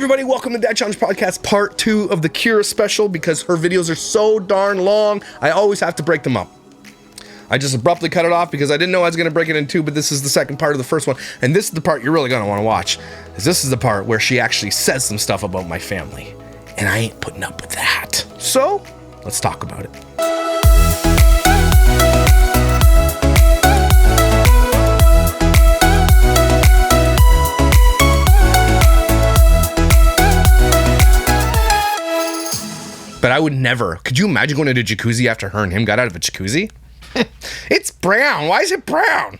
everybody, welcome to Dad Challenge Podcast, part 2 of the Kyra special. Because her videos are so darn long, I always have to break them up. I just abruptly cut it off because I didn't know I was going to break it in 2, but this is the second part of the first one. And this is the part you're really going to want to watch. This is the part where she actually says some stuff about my family. And I ain't putting up with that. So, let's talk about it. But I would never. Could you imagine going to the jacuzzi after her and him got out of a jacuzzi? It's brown. Why is it brown?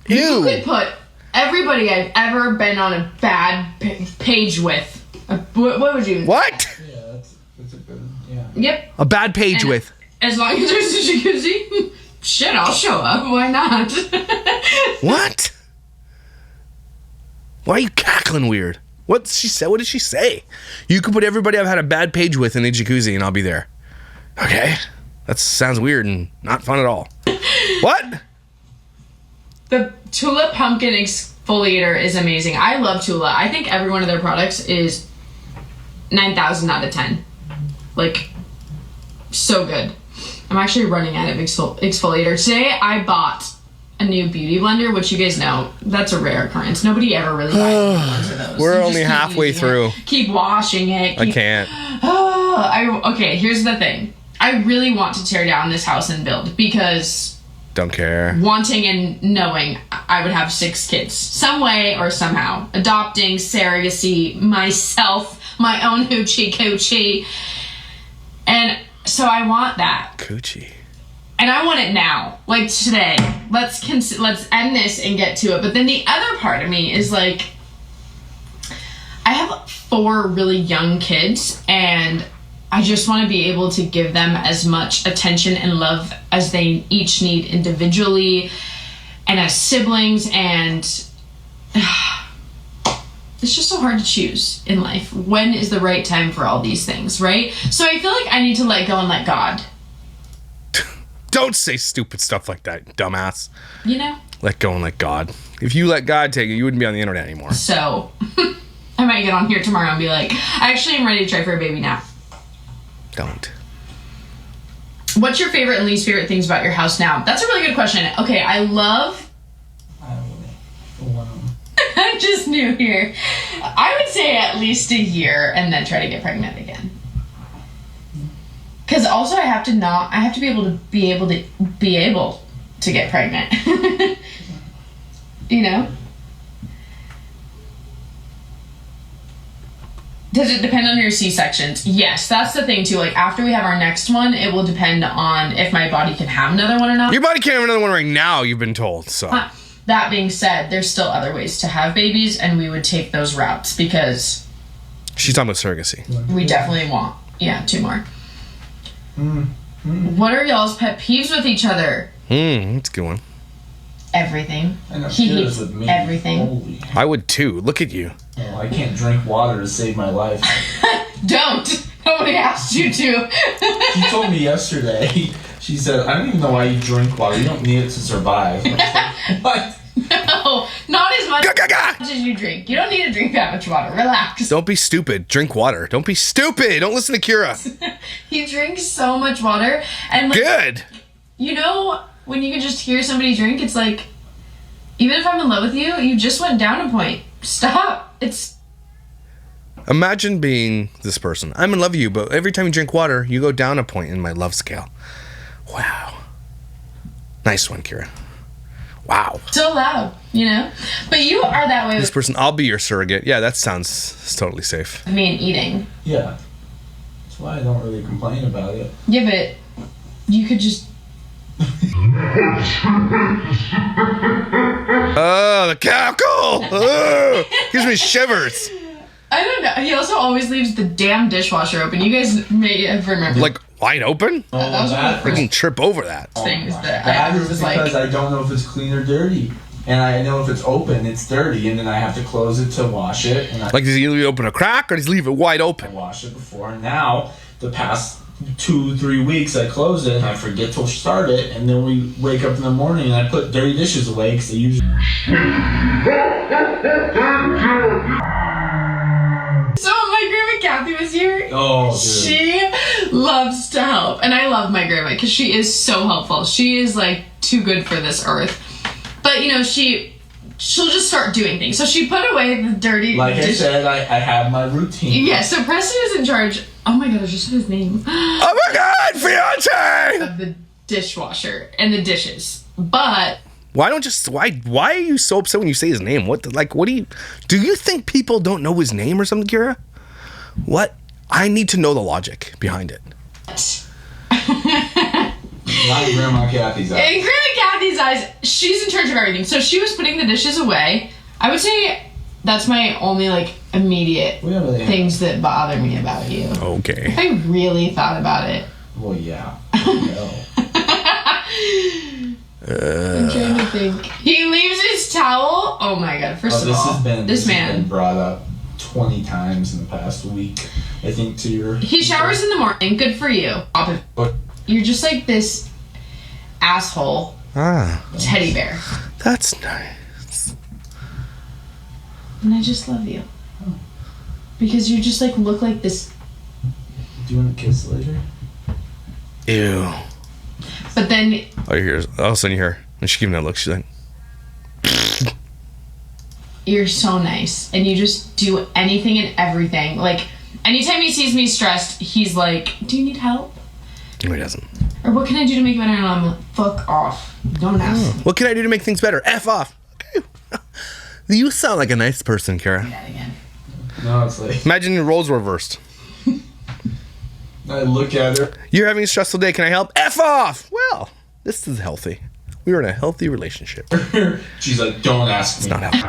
Ew. You could put everybody I've ever been on a bad page with. What would you? What? Yeah, that's a good. Yeah. Yep. A bad page And with. As long as there's a jacuzzi, shit, I'll show up. Why not? What? Why are you cackling weird? What she said? What did she say? You could put everybody I've had a bad page with in the jacuzzi and I'll be there. Okay. That sounds weird and not fun at all. What? The Tula Pumpkin Exfoliator is amazing. I love Tula. I think every one of their products is 9,000 out of 10. Like, so good. I'm actually running out of exfoliator. Today, I bought a new beauty blender, which you guys know, that's a rare occurrence. Nobody ever really buys those. We're You just only keep halfway using through. it, keep washing it. I can't. Okay, here's the thing. I really want to tear down this house and build because Don't care. wanting and knowing I would have 6 kids. Some way or somehow. Adopting, surrogacy, myself, my own hoochie coochie. And so I want that. Coochie. And I want it now. Like today. Let's end this and get to it. But then the other part of me is like, I have 4 really young kids and I just want to be able to give them as much attention and love as they each need individually and as siblings, and it's just so hard to choose in life. When is the right time for all these things, right? So I feel like I need to let go and let God. Don't say stupid stuff like that, dumbass. You know? Let go and let God. If you let God take it, you wouldn't be on the internet anymore. So I might get on here tomorrow and be like, I actually am ready to try for a baby now. Don't. What's your favorite and least favorite things about your house now? That's a really good question. Okay, I don't know. I'm just new here. I would say at least a year and then try to get pregnant again. Because also I have to be able to get pregnant. You know? Does it depend on your C-sections? Yes, that's the thing too. Like after we have our next one, it will depend on if my body can have another one or not. Your body can't have another one right now, you've been told, so. That being said, there's still other ways to have babies, and we would take those routes because She's talking about surrogacy. we definitely want, 2 more. What are y'all's pet peeves with each other? That's a good one. Everything. I know He Kyra's hates with me. everything. Holy. I would too. Look at you. Well, I can't drink water to save my life. Don't. Nobody asked you to. She told me yesterday, she said, I don't even know why you drink water. You don't need it to survive. I was like, what? No, not as much Gah. as you drink. You don't need to drink that much water. Relax. Don't be stupid. Drink water. Don't be stupid. Don't listen to Kyra. He drinks so much water. And like, Good. you know, when you can just hear somebody drink, it's like, even if I'm in love with you, you just went down a point. Stop. It's... Imagine being this person. I'm in love with you, but every time you drink water, you go down a point in my love scale. Wow. Nice one, Kyra. Wow. so loud, you know? But you are that way This with person, I'll be your surrogate. Yeah, that sounds totally safe. me and eating. Yeah. That's why I don't really complain about it. Yeah, but you could just... Oh, the cackle! Oh, gives me shivers. I don't know. He also always leaves the damn dishwasher open. You guys may have remembered. Like, wide open? That was one of the I can trip over that. things that That I is was like... because I don't know if it's clean or dirty. And I know if it's open, it's dirty, and then I have to close it to wash it. And I Like, does he leave it open a crack, or does he leave it wide open? wash it before. And now, the past 2-3 weeks, I close it, and I forget to start it. And then we wake up in the morning, and I put dirty dishes away, because they usually... when Kathy was here? Oh, dude. She loves to help. And I love my grandma because she is so helpful. She is like too good for this earth. But you know, she'll just start doing things. So she put away the dirty Like I said, I have my routine. Yeah, so Preston is in charge. Oh my god, I just said his name. Oh my god, fiance! Of the dishwasher and the dishes. But Why are you so upset when you say his name? What do you think people don't know his name or something, Kyra? What? I need to know the logic behind it. Not in Grandma Kathy's eyes. In Grandma Kathy's eyes, she's in charge of everything. So she was putting the dishes away. I would say that's my only like immediate things that bother me about you. Okay. If I really thought about it. Well, yeah. No. I'm trying to think. He leaves his towel. Oh my god! First of all, this man has been brought up 20 times in the past week. I think to your. He showers in the morning. Good for you. You're just like this asshole teddy bear. That's nice. And I just love you because you just like look like this. Do you want to kiss later? Ew. But then. All of a sudden you hear when she gave him that look, she's like. You're so nice, and you just do anything and everything. Like anytime he sees me stressed, he's like, "Do you need help?" No, he doesn't. Or what can I do to make it better? And I'm like, fuck off. Don't ask me. What can I do to make things better? F off. Okay. You sound like a nice person, Kyra. That again. No, it's like. Imagine your roles reversed. I look at her. You're having a stressful day. Can I help? F off. Well, this is healthy. We were in a healthy relationship. She's like, don't ask me. It's not healthy.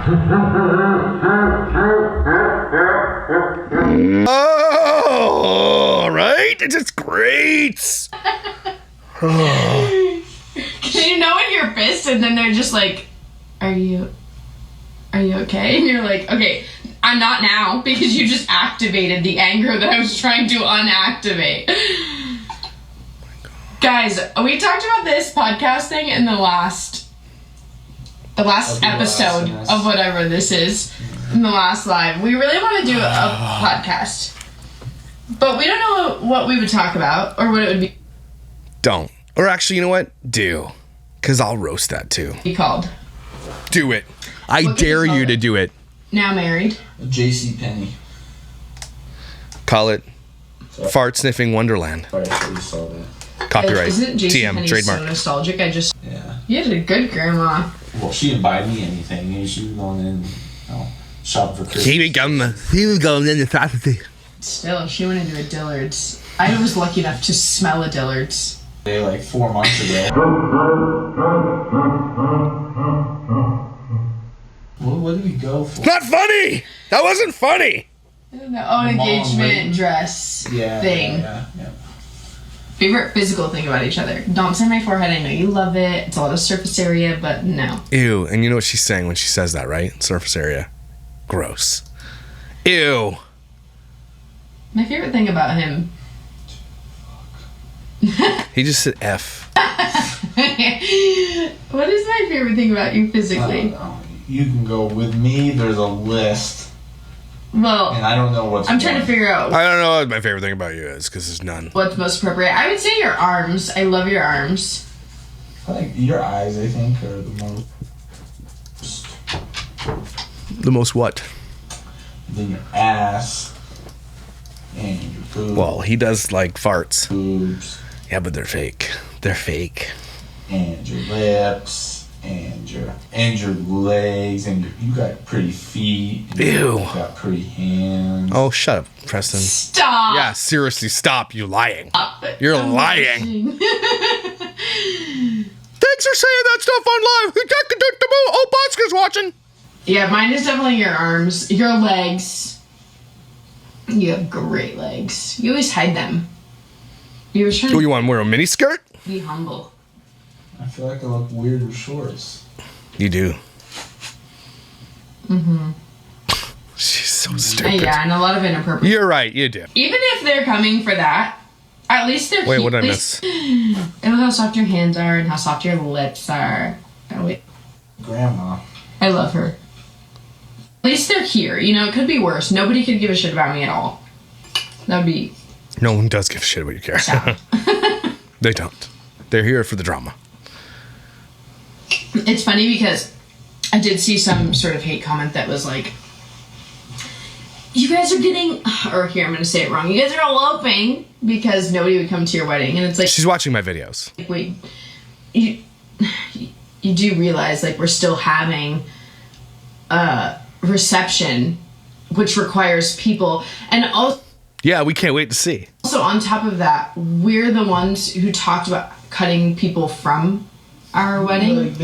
Oh, right? It's just great. Can you know when you're pissed and then they're just like, are you okay? And you're like, okay, I'm not now because you just activated the anger that I was trying to unactivate. Guys, we talked about this podcast thing in the last episode of whatever this is, in the last live. We really want to do a podcast, but we don't know what we would talk about or what it would be. Don't. Or actually, you know what? Do. Because I'll roast that too. Be called. Do it. I dare you to do it. Now married. JC Penney. Call it Fart Sniffing Wonderland. Sorry, I you saw that. Copyright. Isn't TM. Trademark. So nostalgic? Yeah. You had a good grandma. Well, she didn't buy me anything. She was going in, shopping for Christmas. He was going in the sausage. Still, she went into a Dillard's. I was lucky enough to smell a Dillard's. Like 4 months ago. What did we go for? Not funny! That wasn't funny! I don't know. Oh, an engagement dress thing. Yeah. Favorite physical thing about each other. Don't say my forehead. I know you love it. It's a lot of surface area, but no. Ew. And you know what she's saying when she says that, right? Surface area. Gross. Ew. My favorite thing about him. He just said F. What is my favorite thing about you physically? I don't know. You can go with me. There's a list. Well, and I don't know what's. I'm trying to figure out. I don't know what my favorite thing about you is because there's none. What's most appropriate? I would say your arms. I love your arms. I think your eyes, I think, are the most. The most what? Then your ass and your boobs. Well, he does like farts. Boobs. Yeah, but they're fake. They're fake. And your lips. And your legs, and you got pretty feet. And Ew. You got pretty hands. Oh, shut up, Preston. Stop. Yeah, seriously, stop. You're lying. Stop. You're lying. Thanks for saying that stuff on live. Oh, Bosca's watching. Yeah, mine is definitely your arms, your legs. You have great legs. You always hide them. You were trying Oh, you want to wear a mini skirt? be humble. I feel like I look weird with shorts. You do. Mm-hmm. She's so stupid. Yeah, and a lot of inappropriate. You're right, you do. Even if they're coming for that, at least they're. Wait, what did I miss? And look how soft your hands are and how soft your lips are. Oh wait. Grandma. I love her. At least they're here. You know, it could be worse. Nobody could give a shit about me at all. That would be... No one does give a shit about you, Kyra. They don't. They're here for the drama. It's funny because I did see some sort of hate comment that was like, you guys are getting, or here, I'm going to say it wrong. You guys are eloping because nobody would come to your wedding. And it's like... She's watching my videos. Wait, you do realize, like, we're still having a reception, which requires people. And also... Yeah, we can't wait to see. Also, on top of that, we're the ones who talked about cutting people from our wedding.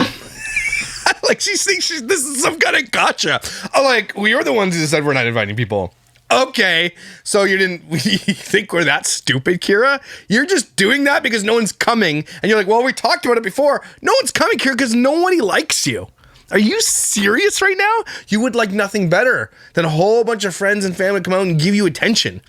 Like, she thinks this is some kind of gotcha. I'm like, we were the ones who said we're not inviting people. Okay, so you think we're that stupid, Kyra? You're just doing that because no one's coming. And you're like, well, we talked about it before. No one's coming, Kyra, because nobody likes you. Are you serious right now? You would like nothing better than a whole bunch of friends and family come out and give you attention.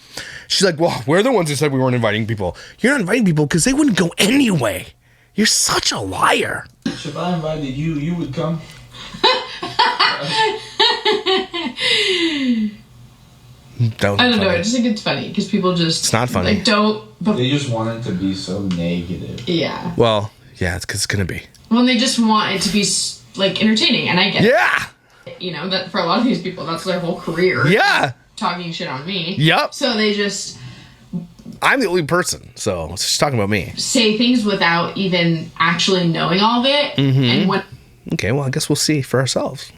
She's like, well, we're the ones who said we weren't inviting people. You're not inviting people because they wouldn't go anyway. You're such a liar. If I invited you, you would come. I don't know. I just think it's funny because people just... It's not funny. Like, don't... They just want it to be so negative. Yeah. Well, yeah, it's because it's going to be. Well, they just want it to be, like, entertaining. And I get it. You know, that for a lot of these people, that's their whole career. Yeah. Talking shit on me. Yep. So they just... I'm the only person, so she's talking about me. Say things without even actually knowing all of it. Mm-hmm. And when... Okay, well, I guess we'll see for ourselves.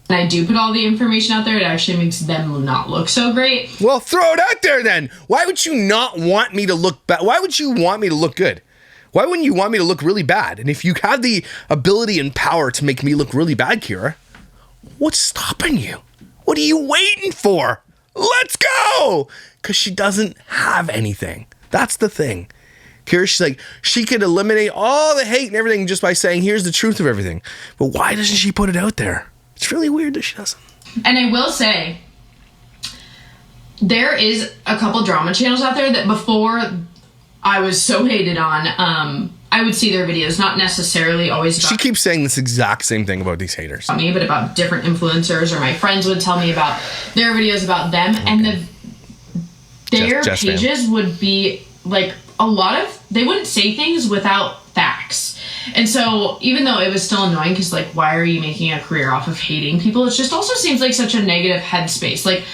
When I do put all the information out there, it actually makes them not look so great. Well, throw it out there then. Why would you not want me to look bad? Why would you want me to look good? Why wouldn't you want me to look really bad? And if you have the ability and power to make me look really bad, Kyra, what's stopping you? What are you waiting for? Let's go! Because she doesn't have anything. That's the thing. Kyra, she's like, she could eliminate all the hate and everything just by saying, here's the truth of everything. But why doesn't she put it out there? It's really weird that she doesn't. And I will say, there is a couple drama channels out there that before I was so hated on, I would see their videos, not necessarily always about... She keeps saying this exact same thing about these haters. Me, but about different influencers, or my friends would tell me about their videos about them, okay. And their pages would be, like, a lot of... They wouldn't say things without facts. And so, even though it was still annoying, because, like, why are you making a career off of hating people? It just also seems like such a negative headspace. Like...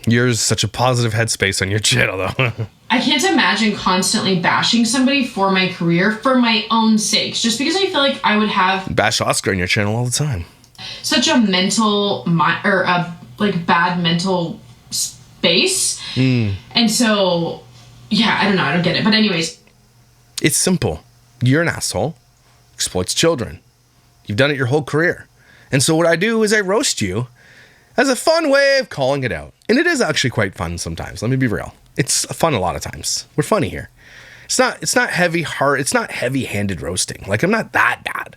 Yours is such a positive headspace on your channel, though. I can't imagine constantly bashing somebody for my career for my own sakes, just because I feel like I would have... Bash Oscar on your channel all the time. Such a mental... or a, like, bad mental space. And so... Yeah, I don't know. I don't get it. But anyways... It's simple. You're an asshole. Exploits children. You've done it your whole career. And so what I do is I roast you as a fun way of calling it out. And it is actually quite fun sometimes. Let me be real. It's fun a lot of times. We're funny here. It's not heavy heart. It's not heavy-handed roasting. Like, I'm not that bad.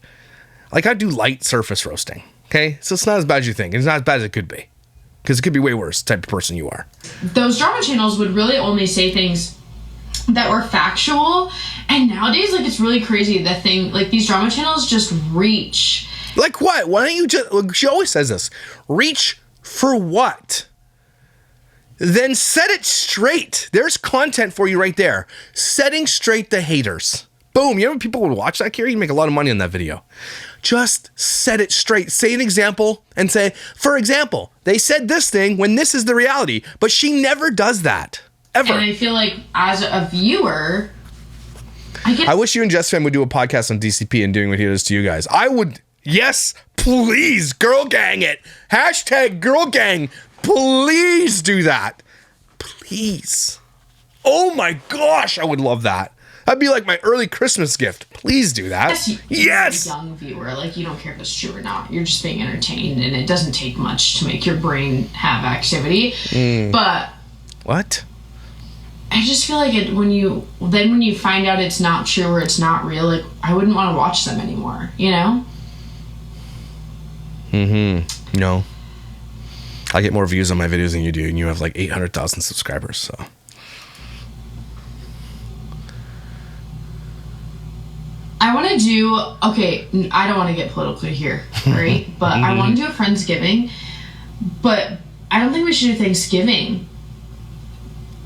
Like, I do light surface roasting. Okay? So it's not as bad as you think. It's not as bad as it could be. Because it could be way worse, the type of person you are. Those drama channels would really only say things that were factual. And nowadays, like, it's really crazy. The thing, like, these drama channels just reach. Like what? Why don't you just... She always says this. Reach for what? Then set it straight. There's content for you right there. Setting straight the haters. Boom. You know when people would watch that, Kyra? You make a lot of money on that video. Just set it straight. Say an example and say, for example, they said this thing when this is the reality. But she never does that. Ever. And I feel like as a viewer, I wish you and Jess Fam would do a podcast on DCP and doing what he does to you guys. I would... Yes, please, girl gang it. Hashtag girl gang. Please do that. Please. Oh my gosh, I would love that. That'd be like my early Christmas gift. Please do that. Yes. You're a young viewer, like, you don't care if it's true or not. You're just being entertained, and it doesn't take much to make your brain have activity. But what? I just feel like when you find out it's not true or it's not real, like, I wouldn't want to watch them anymore, you know? No. I get more views on my videos than you do, and you have like 800,000 subscribers, so. I want to do... Okay, I don't want to get political here, right? But I want to do a Friendsgiving, but I don't think we should do Thanksgiving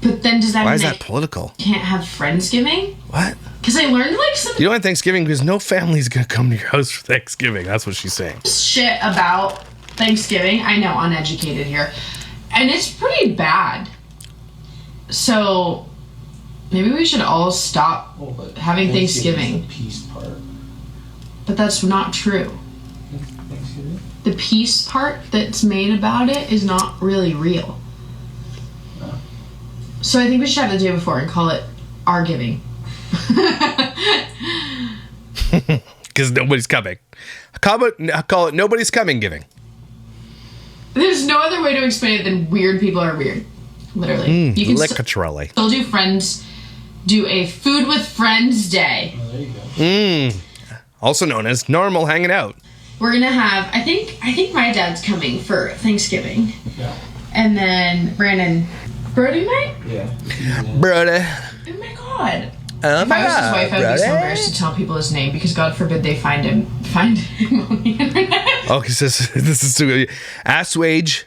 But then does that Why mean is they that political? can't have Friendsgiving? What? Because I learned like some You don't have Thanksgiving because no family's gonna come to your house for Thanksgiving. That's what she's saying. shit about Thanksgiving. I know, uneducated here. And it's pretty bad. So maybe we should all stop having Thanksgiving. The peace part. But that's not true. Thanksgiving? The peace part that's made about it is not really real. No. So I think we should have the day before and call it our giving. Because nobody's coming. Call it nobody's coming giving. There's no other way to explain it than weird people are weird. Literally. You can Literally. still do friends. Do a food with friends day. Oh, there you go. Also known as normal hanging out. We're gonna have. I think my dad's coming for Thanksgiving, Yeah. and then Brandon, Brody might. Yeah. Brother. Oh my god. Oh If my I was his God, wife, I'd be so brother. embarrassed to tell people his name because God forbid they find him on the internet. Oh, he says this is too good. Asswage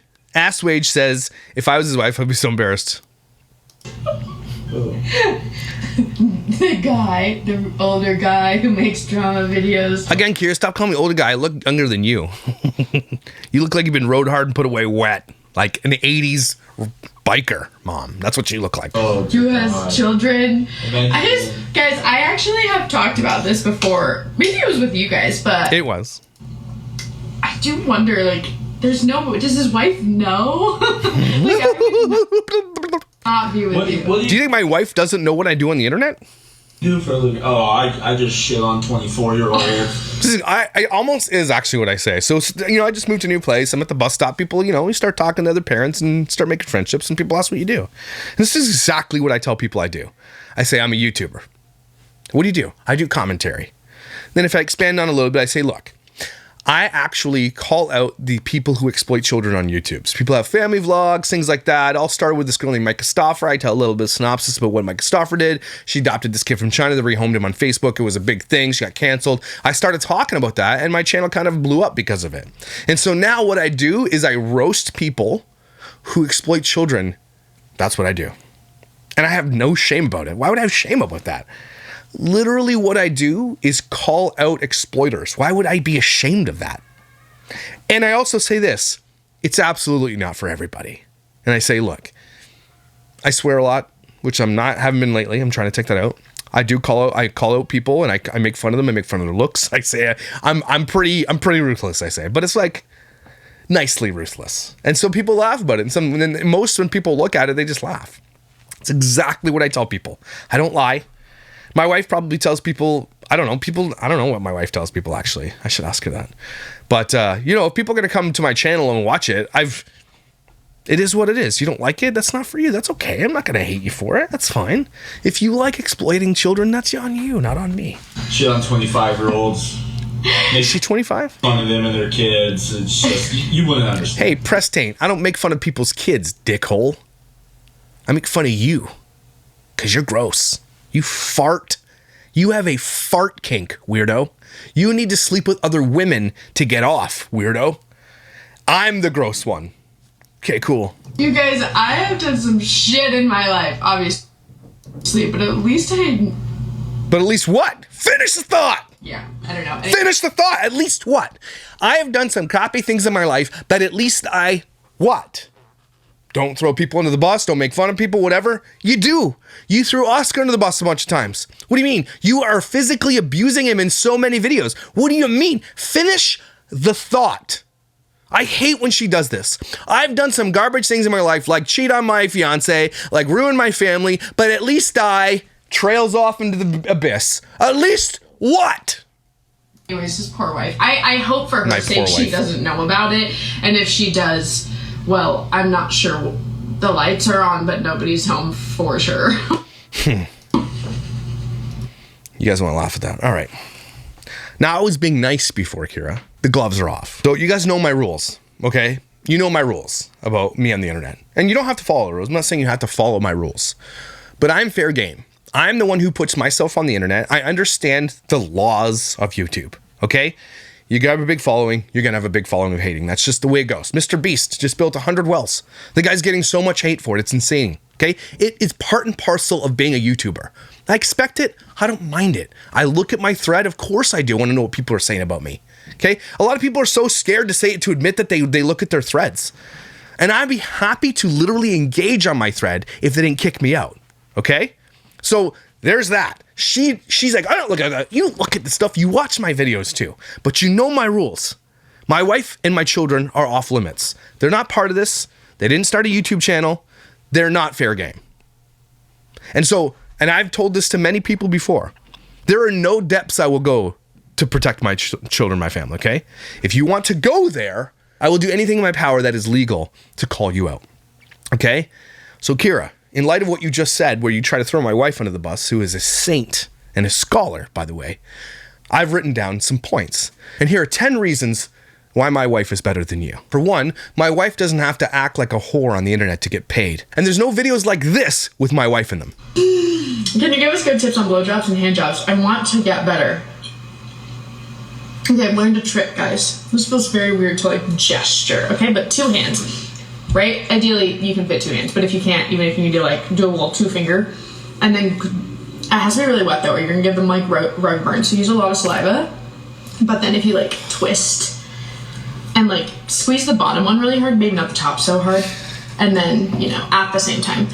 says if I was his wife, I'd be so embarrassed. Oh. The older guy who makes drama videos. Again, Kyra, stop calling me older guy. I look younger than you. You look like you've been rode hard and put away wet. Like an 80s biker mom. That's what you look like. Oh, Who God. has children? Eventually. Guys, I actually have talked about this before. Maybe it was with you guys, but It was. I do wonder, like, does his wife know? Like, I would not be with you. What Do you think my wife doesn't know what I do on the internet? do for a living? Oh, I just shit on 24-year-olds. I almost is actually what I say. So, I just moved to a new place. I'm at the bus stop. People, we start talking to other parents and start making friendships, and people ask what you do. And this is exactly what I tell people I do. I say, I'm a YouTuber. What do you do? I do commentary. Then if I expand on a little bit, I say, look, I actually call out the people who exploit children on YouTube. So people have family vlogs, things like that. It all started with this girl named Micah Stoffer. I tell a little bit of synopsis about what Micah Stoffer did. She adopted this kid from China. They rehomed him on Facebook. It was a big thing. She got canceled. I started talking about that, and my channel kind of blew up because of it. And so now what I do is I roast people who exploit children. That's what I do. And I have no shame about it. Why would I have shame about that? Literally what I do is call out exploiters. Why would I be ashamed of that? And I also say this, it's absolutely not for everybody. And I say, look, I swear a lot, which haven't been lately. I'm trying to take that out. I call out people and I make fun of them. I make fun of their looks. I say, I'm pretty ruthless, I say, but it's like nicely ruthless. And so people laugh about it. And most when people look at it, they just laugh. It's exactly what I tell people. I don't lie. My wife probably tells people, I don't know what my wife tells people, actually. I should ask her that. But, if people are going to come to my channel and watch it, it is what it is. You don't like it? That's not for you. That's okay. I'm not going to hate you for it. That's fine. If you like exploiting children, that's on you, not on me. Shit on 25-year-olds. Is she 25? Fun of them and their kids. It's just, you wouldn't understand. Hey, Prestain, I don't make fun of people's kids, dickhole. I make fun of you. Because you're gross. You fart. You have a fart kink, weirdo. You need to sleep with other women to get off, weirdo. I'm the gross one. Okay, cool. You guys, I have done some shit in my life, obviously, but at least But at least what? Finish the thought. yeah, I don't know. Finish the thought. At least what? I have done some crappy things in my life, but at least what? Don't throw people under the bus. Don't make fun of people, whatever. You do. You threw Oscar under the bus a bunch of times. What do you mean? You are physically abusing him in so many videos. What do you mean? Finish the thought. I hate when she does this. I've done some garbage things in my life, like cheat on my fiance, like ruin my family, but at least I trails off into the abyss. At least what? Anyways, his poor wife. I hope for her My sake poor she wife. doesn't know about it, and if she does, well, I'm not sure. The lights are on, but nobody's home for sure. You guys want to laugh at that? All right. Now, I was being nice before, Kyra. The gloves are off. So you guys know my rules, okay? You know my rules about me on the internet. And you don't have to follow the rules. I'm not saying you have to follow my rules. But I'm fair game. I'm the one who puts myself on the internet. I understand the laws of YouTube, okay? You gotta have a big following, you're gonna have a big following of hating. That's just the way it goes. Mr. Beast just built 100 wells. The guy's getting so much hate for it, it's insane. Okay? It is part and parcel of being a YouTuber. I expect it. I don't mind it. I look at my thread. Of course I do want to know what people are saying about me. Okay? A lot of people are so scared to admit that they look at their threads. And I'd be happy to literally engage on my thread if they didn't kick me out. Okay? So there's that. She's like, I don't look at that. You look at the stuff. You watch my videos too. But you know my rules. My wife and my children are off limits. They're not part of this. They didn't start a YouTube channel. They're not fair game. And I've told this to many people before. There are no depths I will go to protect my children, my family, okay? If you want to go there, I will do anything in my power that is legal to call you out, okay? So Kyra, in light of what you just said, where you try to throw my wife under the bus, who is a saint and a scholar, by the way, I've written down some points. And here are 10 reasons why my wife is better than you. For one, my wife doesn't have to act like a whore on the internet to get paid. And there's no videos like this with my wife in them. Can you give us good tips on blowjobs and handjobs? I want to get better. Okay, I've learned a trick, guys. This feels very weird to like gesture, okay? But 2 hands, right? Ideally, you can fit 2 hands, but if you can't, even if you need to like do a little 2-finger, and then it has to be really wet though, or you're gonna give them like rug burns. So use a lot of saliva, but then if you like twist and like squeeze the bottom one really hard, maybe not the top so hard, and then, you know, at the same time.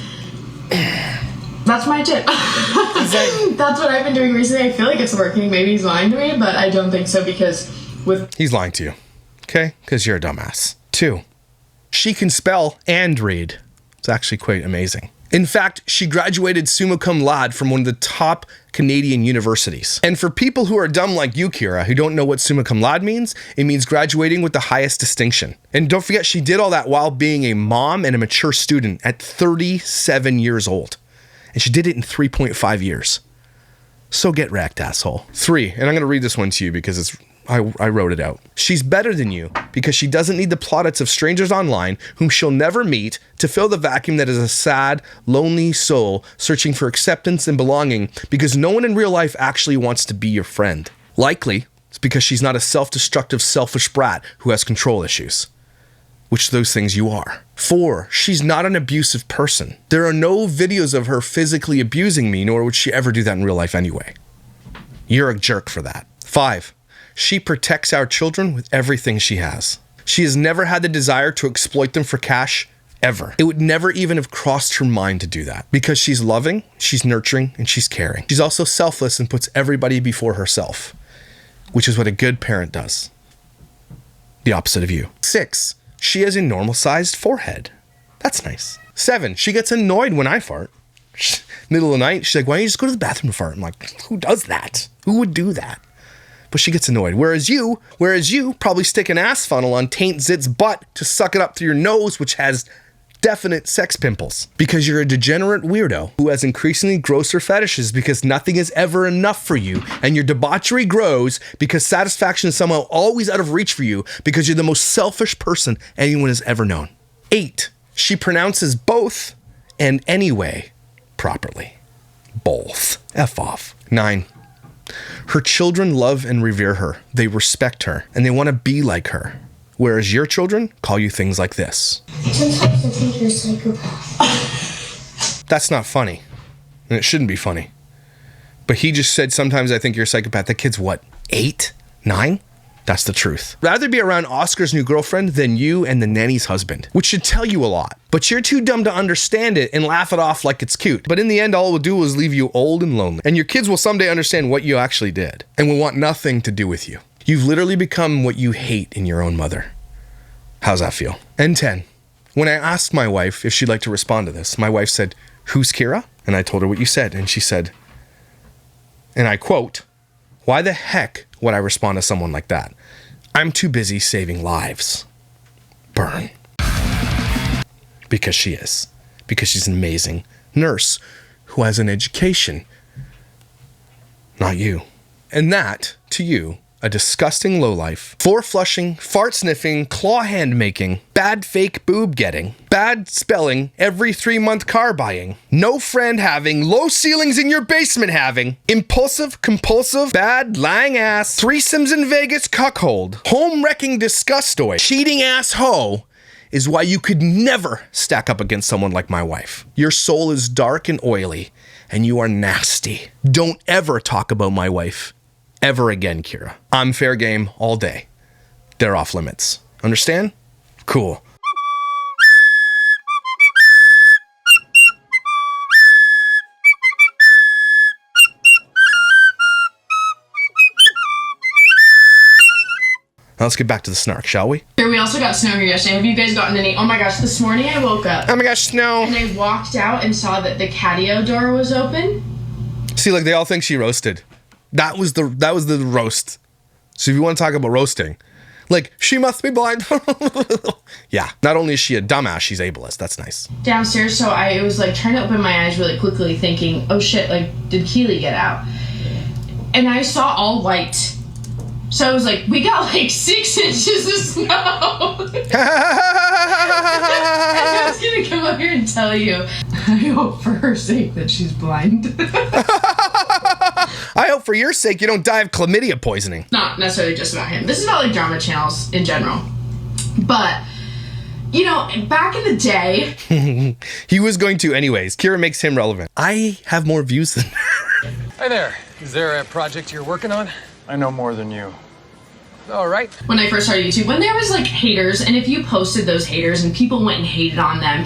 That's my tip. That's what I've been doing recently. I feel like it's working. Maybe he's lying to me, but I don't think so because He's lying to you, okay? Because you're a dumbass. 2, she can spell and read. It's actually quite amazing. In fact, she graduated summa cum laude from one of the top Canadian universities. And for people who are dumb like you, Kyra, who don't know what summa cum laude means, it means graduating with the highest distinction. And don't forget, she did all that while being a mom and a mature student at 37 years old. And she did it in 3.5 years. So get wrecked, asshole. 3, and I'm gonna read this one to you because I wrote it out. She's better than you because she doesn't need the plaudits of strangers online whom she'll never meet to fill the vacuum that is a sad, lonely soul searching for acceptance and belonging because no one in real life actually wants to be your friend. Likely, it's because she's not a self-destructive, selfish brat who has control issues. Which those things you are. 4, she's not an abusive person. There are no videos of her physically abusing me, nor would she ever do that in real life anyway. You're a jerk for that. 5, she protects our children with everything she has. She has never had the desire to exploit them for cash, ever. It would never even have crossed her mind to do that. Because she's loving, she's nurturing, and she's caring. She's also selfless and puts everybody before herself. Which is what a good parent does. The opposite of you. 6, she has a normal-sized forehead. That's nice. 7, she gets annoyed when I fart. Middle of the night, she's like, why don't you just go to the bathroom and fart? I'm like, who does that? Who would do that? But she gets annoyed. Whereas you probably stick an ass funnel on Taint Zit's butt to suck it up through your nose, which has definite sex pimples. Because you're a degenerate weirdo who has increasingly grosser fetishes because nothing is ever enough for you, and your debauchery grows because satisfaction is somehow always out of reach for you because you're the most selfish person anyone has ever known. 8, she pronounces both and anyway properly. Both. F off. 9, her children love and revere her. They respect her and they want to be like her. Whereas your children call you things like this. Sometimes I think you're a psychopath. That's not funny. And it shouldn't be funny. But he just said, sometimes I think you're a psychopath. That kid's what, 8? 9? That's the truth. Rather be around Oscar's new girlfriend than you and the nanny's husband, which should tell you a lot. But you're too dumb to understand it and laugh it off like it's cute. But in the end, all it will do is leave you old and lonely. And your kids will someday understand what you actually did and will want nothing to do with you. You've literally become what you hate in your own mother. How's that feel? And 10, when I asked my wife if she'd like to respond to this, my wife said, who's Kyra? And I told her what you said. And she said, and I quote, why the heck would I respond to someone like that? I'm too busy saving lives. Burn. Because she is. Because she's an amazing nurse who has an education. Not you. And that, to you, a disgusting lowlife, four-flushing, fart-sniffing, claw-hand-making, bad fake boob-getting, bad spelling, every 3-month car buying, no friend having, low ceilings in your basement having, impulsive, compulsive, bad, lying ass, threesomes in Vegas cuckold, home-wrecking disgustoid, cheating ass hoe, is why you could never stack up against someone like my wife. Your soul is dark and oily, and you are nasty. Don't ever talk about my wife ever again, Kyra. I'm fair game all day. They're off limits. Understand? Cool. Now let's get back to the snark, shall we? Here, we also got snow here yesterday. Have you guys gotten any? Oh my gosh, this morning I woke up. Oh my gosh, snow. And I walked out and saw that the catio door was open. See, like they all think she roasted. That was the roast. So if you want to talk about roasting, like she must be blind. Yeah, not only is she a dumbass, she's ableist. That's nice. Downstairs, so I was like trying to open my eyes really quickly thinking, oh shit, like did Keely get out? And I saw all white. So I was like, we got like 6 inches of snow. I was gonna come up here and tell you, I hope for her sake that she's blind. I hope for your sake you don't die of chlamydia poisoning. Not necessarily just about him. This is about like drama channels in general. But, you know, back in the day. He was going to anyways. Kyra makes him relevant. I have more views than her. Hi there. Is there a project you're working on? I know more than you. All right. When I first started YouTube, when there was like haters, and if you posted those haters and people went and hated on them,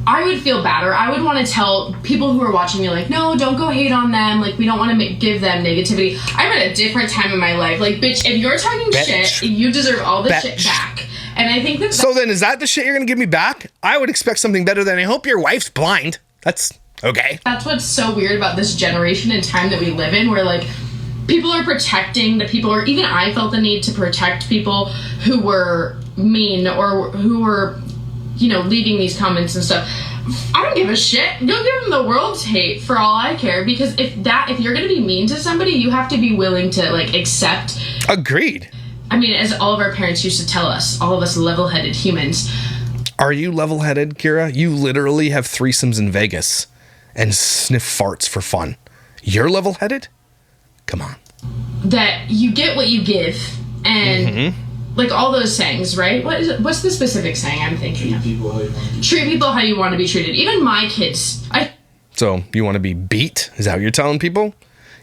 I would feel bad, or I would want to tell people who are watching me like, no, don't go hate on them. Like, we don't want to give them negativity. I'm at a different time in my life. Like, bitch, if you're talking shit, you deserve all the shit back. And I think that. So then, is that the shit you're gonna give me back? I would expect something better than I hope your wife's blind. That's okay. That's what's so weird about this generation and time that we live in, where like people are protecting the people, or even I felt the need to protect people who were mean or who were, you know, leaving these comments and stuff. I don't give a shit. Go give them the world's hate for all I care, because if you're gonna be mean to somebody, you have to be willing to like accept. Agreed. I mean, as all of our parents used to tell us, all of us level-headed humans. Are you level-headed, Kyra? You literally have threesomes in Vegas and sniff farts for fun. You're level-headed? Come on. That you get what you give, and like all those sayings, right? What's the specific saying I'm thinking of? Treat people how you want to be treated. Even my kids. So you want to be beat? Is that what you're telling people?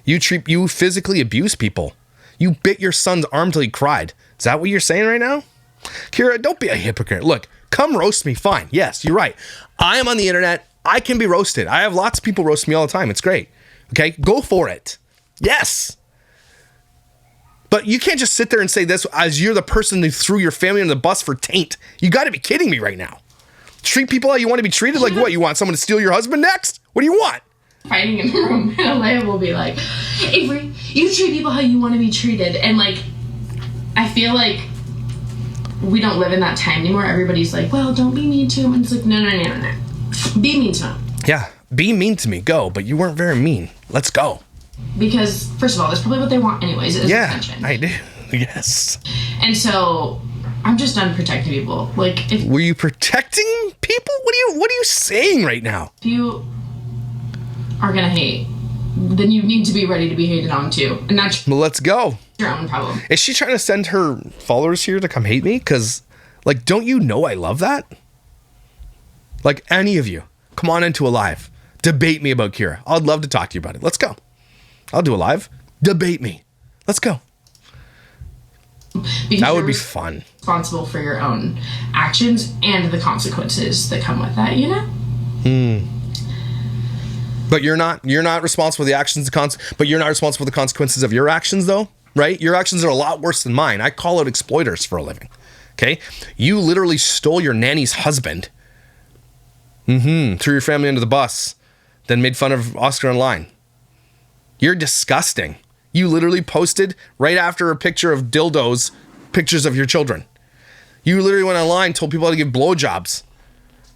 You physically abuse people. You bit your son's arm till he cried. Is that what you're saying right now? Kyra, don't be a hypocrite. Look, come roast me, fine. Yes, you're right. I am on the internet. I can be roasted. I have lots of people roast me all the time. It's great. Okay, go for it. Yes. But you can't just sit there and say this as you're the person who threw your family under the bus for taint. You got to be kidding me right now. Treat people how you want to be treated? Like what? You want someone to steal your husband next? What do you want? Fighting in the room, and Alea will be like, Avery, you treat people how you want to be treated. And like, I feel like we don't live in that time anymore. Everybody's like, well, don't be mean to him. And it's like, no. Be mean to him. Yeah, be mean to me. Go. But you weren't very mean. Let's go. Because, first of all, that's probably what they want anyways. Is attention. I do. Yes. And so, I'm just done protecting people. Like, were you protecting people? What are you saying right now? If you are gonna hate, then you need to be ready to be hated on too. And that's well, let's go. Your own problem. Is she trying to send her followers here to come hate me? Because, like, don't you know I love that? Like, any of you, come on into a live. Debate me about Kyra. I'd love to talk to you about it. Let's go. I'll do a live. Debate me. Let's go. Because that would be fun. Responsible for your own actions and the consequences that come with that, you know? But you're not responsible for the actions, but you're not responsible for the consequences of your actions, though, right? Your actions are a lot worse than mine. I call out exploiters for a living. Okay? You literally stole your nanny's husband. Threw your family under the bus, then made fun of Oscar online. You're disgusting. You literally posted right after a picture of dildos, pictures of your children. You literally went online, told people how to give blowjobs.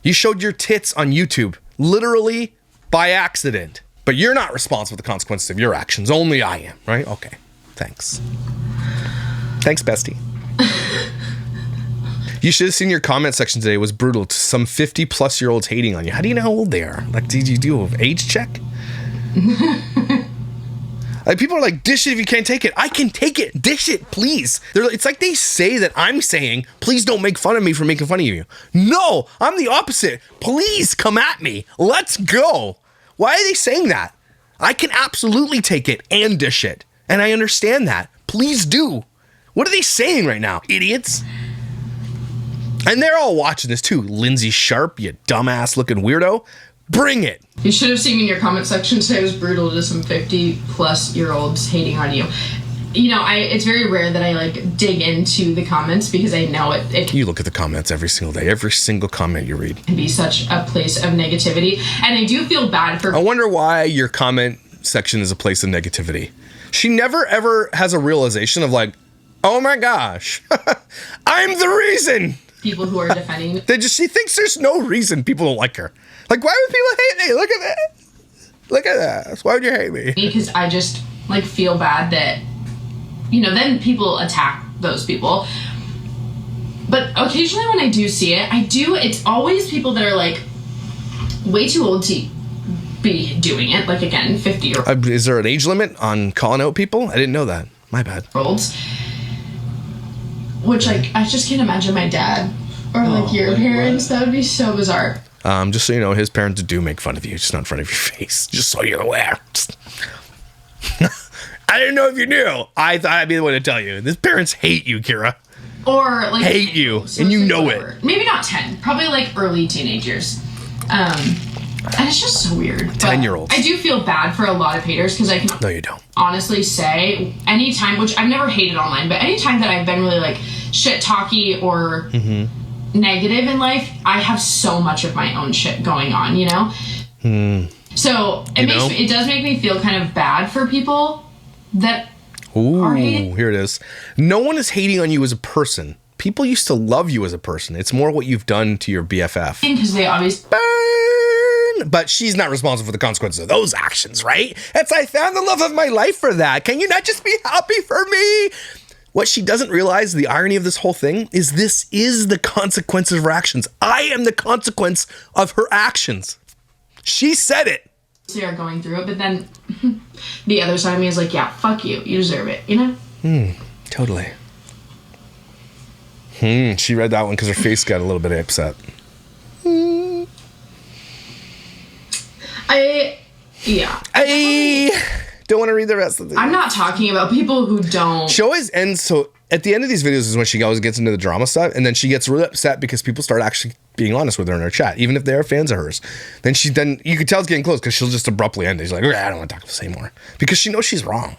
You showed your tits on YouTube, literally by accident. But you're not responsible for the consequences of your actions. Only I am, right? Okay. Thanks. Thanks, bestie. You should have seen your comment section today. It was brutal. Some 50-plus-year-olds hating on you. How do you know how old they are? Like, did you do an age check? Like, people are like, dish it if you can't take it. I can take it. Dish it, please. It's like they say that I'm saying, please don't make fun of me for making fun of you. No, I'm the opposite. Please come at me. Let's go. Why are they saying that? I can absolutely take it and dish it. And I understand that. Please do. What are they saying right now? Idiots. And they're all watching this too. Lindsay Sharp, you dumbass looking weirdo. Bring it. You should have seen me in your comment section today. It was brutal to some 50-plus-year-olds hating on you. You know, it's very rare that I, like, dig into the comments because I know it You look at the comments every single day. Every single comment you read can be such a place of negativity. And I do feel bad for... I wonder why your comment section is a place of negativity. She never, ever has a realization of, like, oh my gosh, I'm the reason. People who are defending... She thinks there's no reason people don't like her. Like, why would people hate me? Look at that. Look at this. Why would you hate me? Because I just, like, feel bad that, you know, then people attack those people. But occasionally when I do see it, it's always people that are, like, way too old to be doing it. Like, again, 50-year-olds. Is there an age limit on calling out people? I didn't know that. My bad. Which, like, I just can't imagine my dad or, like, your parents. What? That would be so bizarre. Just so you know, his parents do make fun of you, just not in front of your face. Just so you're aware. I didn't know if you knew. I thought I'd be the one to tell you. His parents hate you, Kyra. Or, like... Hate you, so and you know it. Maybe not 10. Probably, like, early teenage years. And it's just so weird. 10-year-olds. I do feel bad for a lot of haters because I can... No, you don't. Honestly say, anytime, which I've never hated online, but anytime that I've been really, like, shit-talky or... negative in life, I have so much of my own shit going on, you know? So it does make me feel kind of bad for people that are hating. Here it is. No one is hating on you as a person. People used to love you as a person. It's more what you've done to your BFF. Because they obviously... Burn! But she's not responsible for the consequences of those actions, right? I found the love of my life for that. Can you not just be happy for me? What she doesn't realize, the irony of this whole thing, is this is the consequence of her actions. I am the consequence of her actions. She said it. They are going through it, but then the other side of me is like, yeah, fuck you. You deserve it, you know? Totally. She read that one because her face got a little bit upset. I don't want to read the rest of the... I'm not talking about people who don't... She always ends... So at the end of these videos is when she always gets into the drama stuff, and then she gets really upset because people start actually being honest with her in her chat, even if they are fans of hers. Then you can tell it's getting close because she'll just abruptly end it. She's like, I don't want to talk about this anymore. Because she knows she's wrong.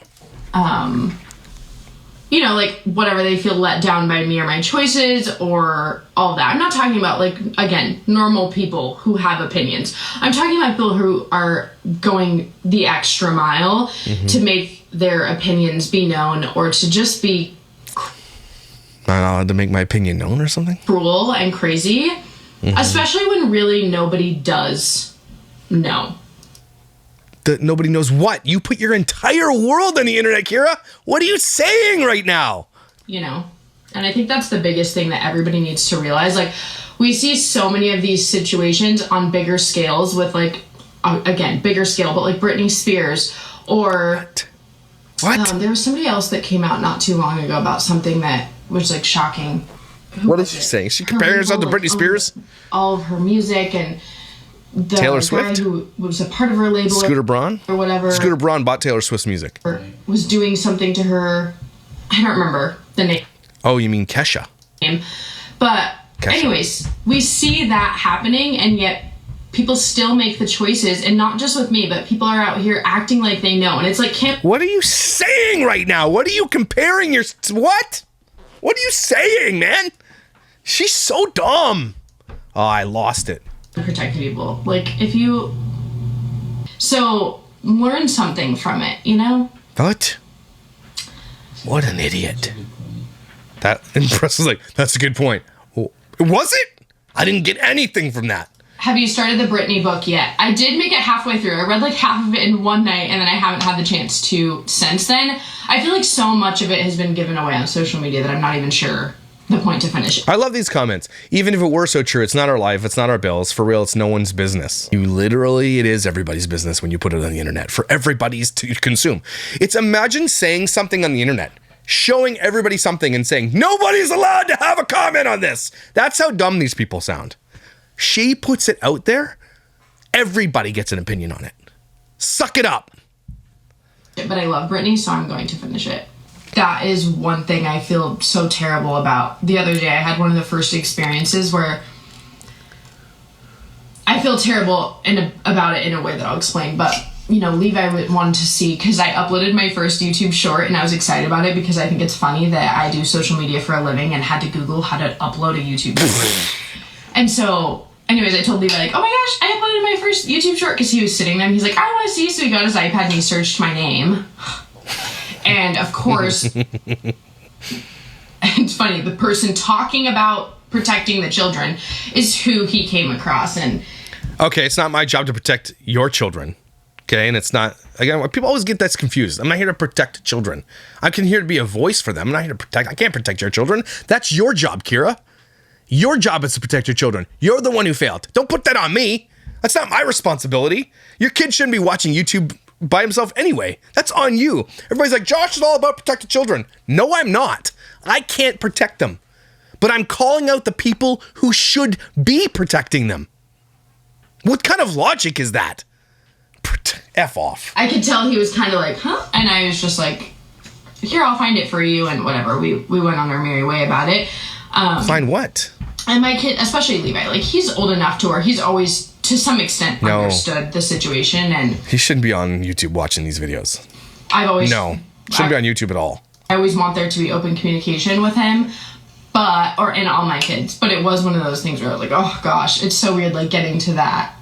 You know, like, whatever, they feel let down by me or my choices or all that. I'm not talking about, like, again, normal people who have opinions. I'm talking about people who are going the extra mile to make their opinions be known or to just be... Not allowed to make my opinion known or something? Cruel and crazy. Especially when really nobody does know. Nobody knows what? You put your entire world on the internet, Kyra. What are you saying right now? You know, and I think that's the biggest thing that everybody needs to realize. Like, we see so many of these situations on bigger scales with, like, again, bigger scale, but like Britney Spears or... What? There was somebody else that came out not too long ago about something that was, like, shocking. What is she saying? Is she comparing herself to Britney Spears? All of her music and... The Taylor guy Swift? who was a part of her label. Scooter Braun? Or whatever. Scooter Braun bought Taylor Swift's music. Was doing something to her. I don't remember the name. Oh, you mean Kesha? But Kesha. Anyways, we see that happening, and yet people still make the choices, and not just with me, but people are out here acting like they know. And it's like, what are you saying right now? What are you comparing your... What? What are you saying, man? She's so dumb. Oh, I lost it. Protecting people. Like, if you... So, learn something from it, you know? What? What an idiot. That Press was like, that's a good point. Was it? I didn't get anything from that. Have you started the Britney book yet? I did make it halfway through. I read like half of it in one night, and then I haven't had the chance to since then. I feel like so much of it has been given away on social media that I'm not even sure the point to finish it. I love these comments. Even if it were so true, it's not our life, it's not our bills. For real, it's no one's business. It is everybody's business when you put it on the internet for everybody's to consume. It's imagine saying something on the internet, showing everybody something and saying, nobody's allowed to have a comment on this. That's how dumb these people sound. She puts it out there, everybody gets an opinion on it. Suck it up. But I love Brittany, so I'm going to finish it. That is one thing I feel so terrible about. The other day, I had one of the first experiences where I feel terrible about it in a way that I'll explain. But, you know, Levi wanted to see, because I uploaded my first YouTube short, and I was excited about it because I think it's funny that I do social media for a living and had to Google how to upload a YouTube short. And so, anyways, I told Levi, like, oh my gosh, I uploaded my first YouTube short, because he was sitting there, and he's like, I want to see. So he got his iPad, and he searched my name. And of course, it's funny, the person talking about protecting the children is who he came across. And okay, it's not my job to protect your children. Okay, and it's not, again, people always get this confused. I'm not here to protect children. I'm here to be a voice for them. I'm not here to protect, I can't protect your children. That's your job, Kyra. Your job is to protect your children. You're the one who failed. Don't put that on me. That's not my responsibility. Your kid shouldn't be watching YouTube by himself anyway. That's on you. Everybody's like, Josh is all about protecting children. No, I'm not. I can't protect them. But I'm calling out the people who should be protecting them. What kind of logic is that? F off. I could tell he was kind of like, huh? And I was just like, here, I'll find it for you, and whatever. We went on our merry way about it. Find what? And my kid, especially Levi, like, he's old enough to where he's always, to some extent, understood the situation. And he shouldn't be on YouTube watching these videos. Shouldn't be on YouTube at all. I always want there to be open communication with him, and all my kids. But it was one of those things where I was like, oh gosh, it's so weird, like, getting to that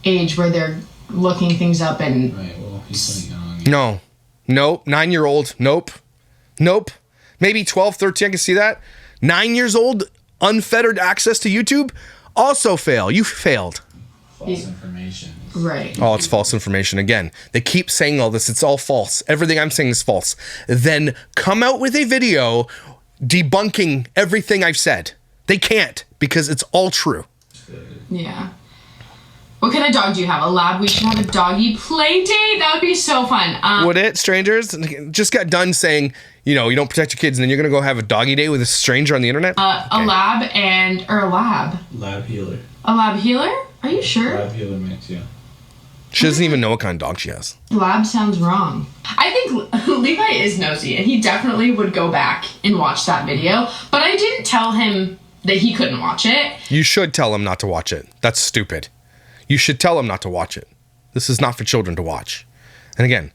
age where they're looking things up and... Right, well, he's so young. No. Nope. 9-year-old. Nope. Maybe 12, 13, I can see that. 9 years old, unfettered access to YouTube, also fail. You failed. False information. Right. Oh, it's false information. Again, they keep saying all this. It's all false. Everything I'm saying is false. Then come out with a video debunking everything I've said. They can't, because it's all true. Yeah. What kind of dog do you have? A lab? We should have a doggy play date. That would be so fun. Would it, strangers? Just got done saying, you know, you don't protect your kids, and then you're going to go have a doggy date with a stranger on the internet? A lab or a lab. Lab healer. A lab healer? Are you sure? Lab healer mix, yeah. She doesn't even know what kind of dog she has. Lab sounds wrong. I think Levi is nosy, and he definitely would go back and watch that video, but I didn't tell him that he couldn't watch it. You should tell him not to watch it. That's stupid. You should tell him not to watch it. This is not for children to watch. And again,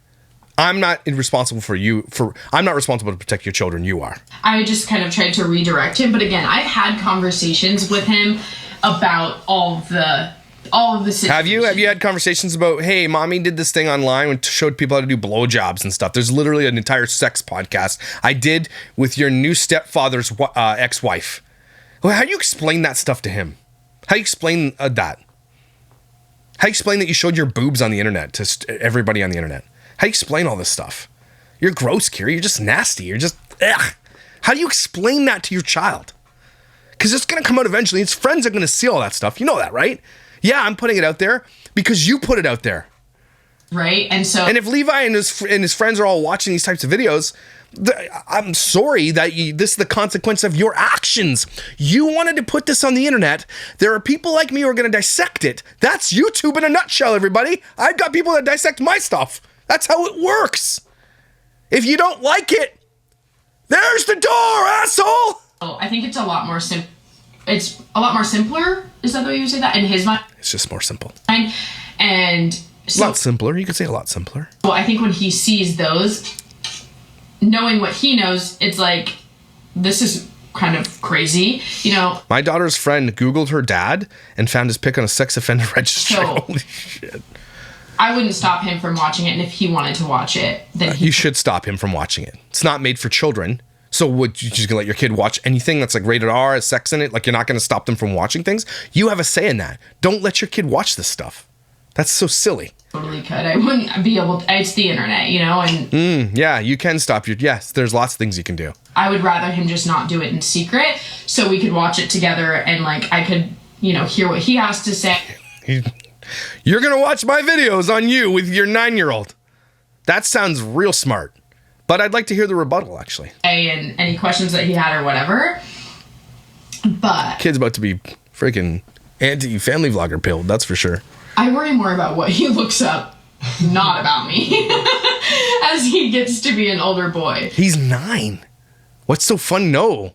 I'm not responsible I'm not responsible to protect your children. You are. I just kind of tried to redirect him, but again, I've had conversations with him about all of the situations. Have you had conversations about, hey, mommy did this thing online and showed people how to do blowjobs and stuff? There's literally an entire sex podcast I did with your new stepfather's ex-wife. Well, how do you explain that stuff to him? How do you explain that? How do you explain that you showed your boobs on the internet to everybody on the internet? How do you explain all this stuff? You're gross, Kyra. You're just nasty. You're just, ugh. How do you explain that to your child? Because it's going to come out eventually. His friends are going to see all that stuff. You know that, right? Yeah, I'm putting it out there because you put it out there. Right, and if Levi and his friends are all watching these types of videos, I'm sorry that this is the consequence of your actions. You wanted to put this on the internet. There are people like me who are going to dissect it. That's YouTube in a nutshell, everybody. I've got people that dissect my stuff. That's how it works. If you don't like it, there's the door, asshole. I think it's a lot more It's a lot more simpler. Is that the way you say that? In his mind, it's just more simple. And so, a lot simpler. You could say a lot simpler. Well, I think when he sees those, knowing what he knows, it's like, this is kind of crazy, you know. My daughter's friend Googled her dad and found his pic on a sex offender registry. So, holy shit. I wouldn't stop him from watching it, and if he wanted to watch it, then you should stop him from watching it. It's not made for children. So would you just gonna let your kid watch anything that's like rated R, has sex in it? Like, you're not gonna stop them from watching things? You have a say in that. Don't let your kid watch this stuff. That's so silly. Totally could. I wouldn't be able to, it's the internet, you know, and Yeah, you can stop your, yes, there's lots of things you can do. I would rather him just not do it in secret so we could watch it together and like I could, you know, hear what he has to say. You're going to watch my videos on you with your 9-year-old. That sounds real smart. But I'd like to hear the rebuttal, actually. And any questions that he had or whatever. But Kid's about to be freaking anti-family vlogger pilled, that's for sure. I worry more about what he looks up, not about me, as he gets to be an older boy. He's 9. What's so fun? No.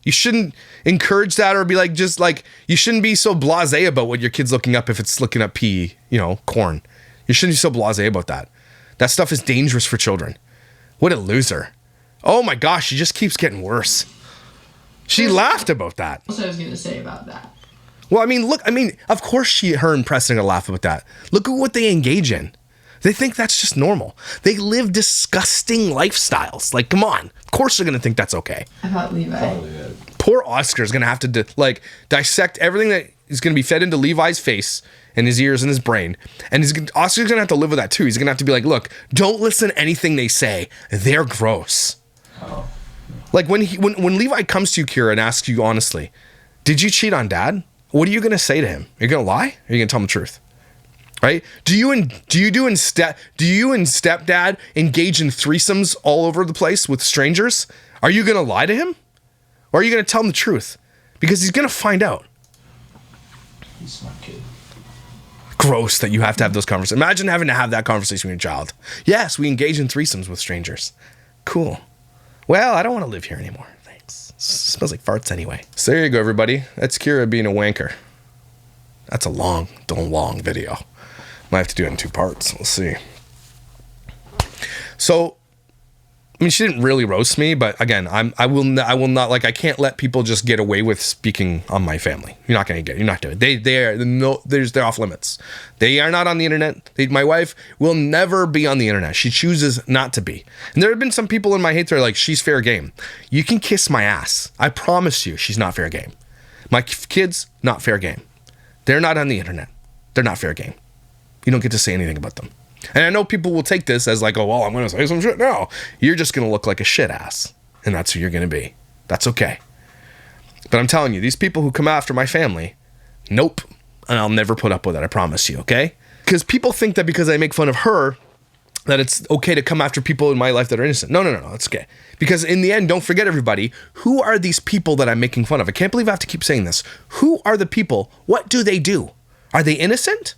You shouldn't encourage that or be like, just like, you shouldn't be so blasé about what your kid's looking up if it's looking up corn. You shouldn't be so blasé about that. That stuff is dangerous for children. What a loser. Oh my gosh, she just keeps getting worse. She laughed about that. That's what I was going to say about that. Well, of course her and Preston are gonna laugh about that. Look at what they engage in. They think that's just normal. They live disgusting lifestyles. Like, come on. Of course they're gonna think that's okay. About Levi. Poor Oscar's gonna have to dissect everything that is gonna be fed into Levi's face and his ears and his brain. And Oscar's gonna have to live with that too. He's gonna have to be like, look, don't listen to anything they say. They're gross. Oh. Like when Levi comes to you, Kyra, and asks you honestly, did you cheat on Dad? What are you gonna say to him? Are you gonna lie? Or are you gonna tell him the truth? Right? Do you and stepdad engage in threesomes all over the place with strangers? Are you gonna lie to him? Or are you gonna tell him the truth? Because he's gonna find out. He's a smart kid. Gross that you have to have those conversations. Imagine having to have that conversation with your child. Yes, we engage in threesomes with strangers. Cool. Well, I don't want to live here anymore. Smells like farts anyway. So there you go, everybody. That's Kyra being a wanker. That's a long video. Might have to do it in 2 parts. We'll see. So, she didn't really roast me, but again, I will not, like, I can't let people just get away with speaking on my family. You're not doing it. They're off limits. They are not on the internet. My wife will never be on the internet. She chooses not to be. And there have been some people in my hate that are like, she's fair game. You can kiss my ass. I promise you, she's not fair game. My kids, not fair game. They're not on the internet. They're not fair game. You don't get to say anything about them. And I know people will take this as like, oh, well, I'm going to say some shit now. You're just going to look like a shit ass. And that's who you're going to be. That's okay. But I'm telling you, these people who come after my family, nope. And I'll never put up with it, I promise you, okay? Because people think that because I make fun of her, that it's okay to come after people in my life that are innocent. No, it's okay. Because in the end, don't forget, everybody, who are these people that I'm making fun of? I can't believe I have to keep saying this. Who are the people? What do they do? Are they innocent?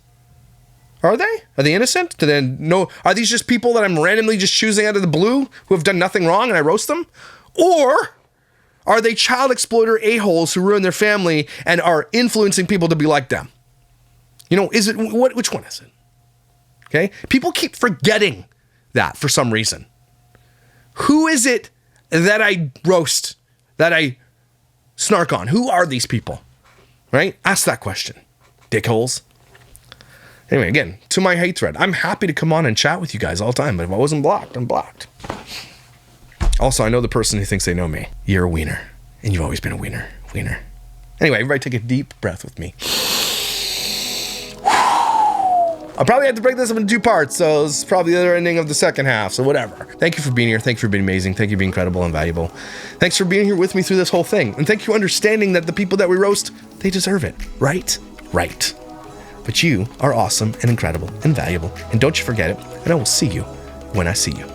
Are they? Are they innocent? Are these just people that I'm randomly just choosing out of the blue who have done nothing wrong and I roast them? Or are they child exploiter a-holes who ruin their family and are influencing people to be like them? Which one is it? Okay? People keep forgetting that for some reason. Who is it that I roast, that I snark on? Who are these people? Right? Ask that question. Dickholes. Anyway, again, to my hate thread, I'm happy to come on and chat with you guys all the time, but if I wasn't blocked, I'm blocked. Also, I know the person who thinks they know me. You're a wiener, and you've always been a wiener. Anyway, everybody take a deep breath with me. I'll probably have to break this up into 2 parts, so it's probably the other ending of the second half, so whatever. Thank you for being here. Thank you for being amazing. Thank you for being incredible and valuable. Thanks for being here with me through this whole thing. And thank you for understanding that the people that we roast, they deserve it. Right? Right. But you are awesome and incredible and valuable. And don't you forget it. And I will see you when I see you.